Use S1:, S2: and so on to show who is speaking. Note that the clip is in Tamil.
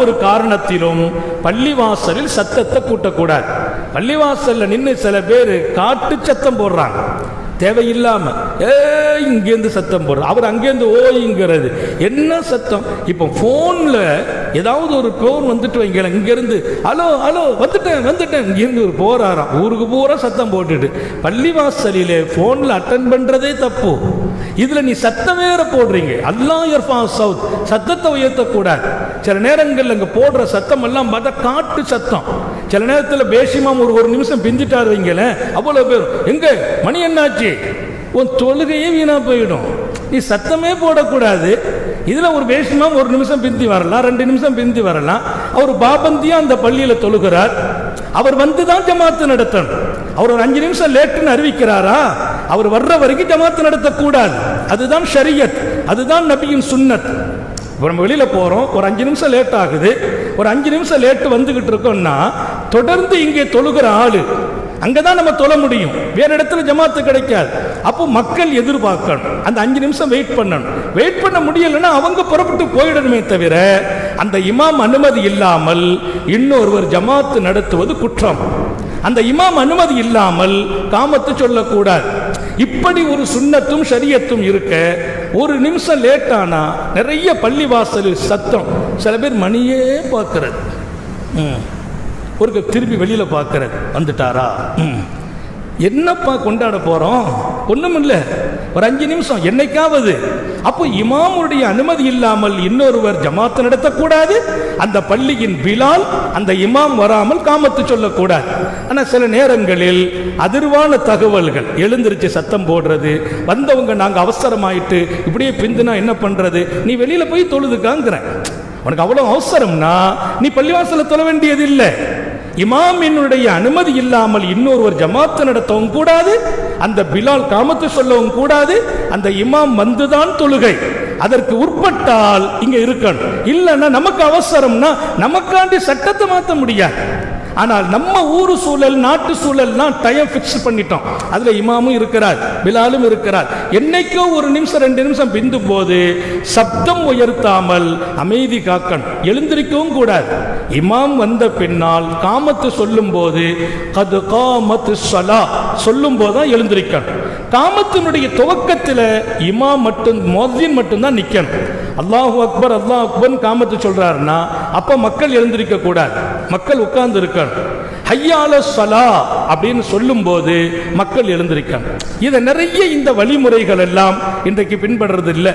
S1: ஒரு காரணத்திலும் பள்ளிவாசலில் சத்தத்தை கூட்டக்கூடாது. பள்ளிவாசல்ல நின்று சில பேர் காட்டு சத்தம் போடுறாங்க, தேவையில்லாம இங்கேருந்து சத்தம் போடுறது, அவர் அங்கேருந்து ஓய்ங்கிறது என்ன சத்தம். இப்போ போன்ல ஏதாவது ஒரு கோன் வந்துட்டு வைங்க, இங்கிருந்து ஹலோ ஹலோ வந்துட்டேன் இங்கிருந்து ஒரு போறாராம், ஊருக்கு பூரா சத்தம் போட்டுட்டு. பள்ளிவாசலிலே போன்ல அட்டன் பண்றதே தப்பு. இதுல நீ சத்தம் வேற போடுறீங்க. அல்லாஹ் யர்ஃபா சௌத், சத்தத்தை உயர்த்தக்கூடாது. சில நேரங்கள் அங்க போடுற சத்தம் எல்லாம் பார்த்தா காட்டு சத்தம். சில நேரத்தில் பேசிமாம் ஒரு நிமிஷம் பிஞ்சிட்டாரு வைங்களேன், அவ்வளவு பேர் எங்க மணி என்னாச்சு, உன் தொழுகையே வீணா போயிடும். நீ சத்தமே போடக்கூடாது. இதுல ஒரு பேசிமாம் ஒரு நிமிஷம் பிந்தி வரலாம், 2 நிமிஷம் பிந்தி வரலாம். அவர் பாபந்தியா அந்த பள்ளியில தொழுகிறார், அவர் வந்துதான் ஜமாத்து நடத்தணும். அவர் ஒரு 5 நிமிஷம் லேட்டுன்னு அறிவிக்கிறாரா, அவர் வர்ற வரைக்கும் ஜமாத்து நடத்தக்கூடாது. அதுதான் ஷரியத், அதுதான் நபியின் சுன்னத். நம்ம வெளியில போறோம், ஒரு 5 நிமிஷம் லேட் ஆகுது, ஒரு 5 நிமிஷம் லேட்டு வந்துகிட்டு இருக்கோம்னா தொடர்ந்து இங்கே தொழுகிற ஆளு அங்கதான் நம்ம தொழ முடியும், வேற இடத்துல ஜமாத்து கிடைக்காது. அப்போ மக்கள் எதிர்பார்க்கணும், அந்த 5 நிமிஷம் வெயிட் பண்ணணும். வெயிட் பண்ண முடியலன்னா அவங்க புறப்பட்டு போயிடணுமே தவிர அந்த இமாம் அனுமதி இல்லாமல் இன்னொருவர் ஜமாத்து நடத்துவது குற்றம். அந்த இமாம் அனுமதி இல்லாமல் காமத்து சொல்லக்கூடாது. இப்படி ஒரு சுன்னத்தும் ஷரியத்தும் இருக்க, ஒரு நிமிஷம் லேட் ஆனா நிறைய பள்ளிவாசலில் சத்தம். சில பேர் மணியே பார்க்கிறது, ஒரு திருப்பி வெளியில பார்க்கிறது, வந்துட்டாரா, என்னப்பா கொண்டாட போறோம், ஒண்ணும் இல்ல, ஒரு 5 நிமிஷம் என்னைக்காவது. அப்போ இமாமுடைய அனுமதி இல்லாமல் இன்னொருவர் ஜமாத்து நடத்தக்கூடாது. அந்த பள்ளியின் பிலால் அந்த இமாம் வராமல் காமத்து சொல்லக்கூடாது. ஆனா சில நேரங்களில் அதிர்வான தகவல்கள், எழுந்திருச்சு சத்தம் போடுறது, வந்தவங்க நாங்க அவசரமாயிட்டு இப்படியே பிந்துனா என்ன பண்றது, நீ வெளியில போய் தொழுதுக்காங்கிற. உனக்கு அவ்வளவு அவசரம்னா நீ பள்ளிவாசல தொழ வேண்டியது இல்லை. இமாமினுடைய அனுமதி இல்லாமல் இன்னொருவர் ஜமாத்து நடத்தவும் கூடாது, அந்த பிலால் காமத்து சொல்லவும் கூடாது. அந்த இமாம் வந்துதான் தொழுகை, அதற்கு உட்பட்டால் இங்க இருக்கணும். இல்லைன்னா நமக்கு அவசரம்னா நமக்காண்டி சட்டத்தை மாற்ற முடியாது. ஆனால் நம்ம ஊரு சூழல், நாட்டு சூழல்லாம் டைம் பிக்ஸ் பண்ணிட்டோம். அதுல இமாமும் இருக்கிறார், பிலாலும் இருக்கிறார். என்னைக்கோ ஒரு நிமிஷம் 2 நிமிஷம் பிந்தும் போது சப்தம் உயர்த்தாமல் அமைதி காக்கணும், எழுந்திருக்கவும் கூடாது. இமாம் வந்த பின்னால் காமத்து சொல்லும் போது கது காமத்து ஸலா சொல்லும் போதுதான் எழுந்திருக்கணும். காமத்தினுடைய துவக்கத்தில் இமாம் மட்டும், முஅஸ்ஸின் மட்டும்தான் நிக்கணும். அல்லாஹு அக்பர் அல்லாஹ் அக்பர் காமத்து சொல்றாருன்னா அப்ப மக்கள் எழுந்திருக்க கூடாது, மக்கள் உட்கார்ந்து இருக்கணும். ஹய்யா அலா ஸலா அப்படின்னு சொல்லும் போது மக்கள் எழுந்திருக்கணும். இதை நிறைய இந்த வழிமுறைகள் எல்லாம் இன்றைக்கு பின்பற்றுறது இல்லை.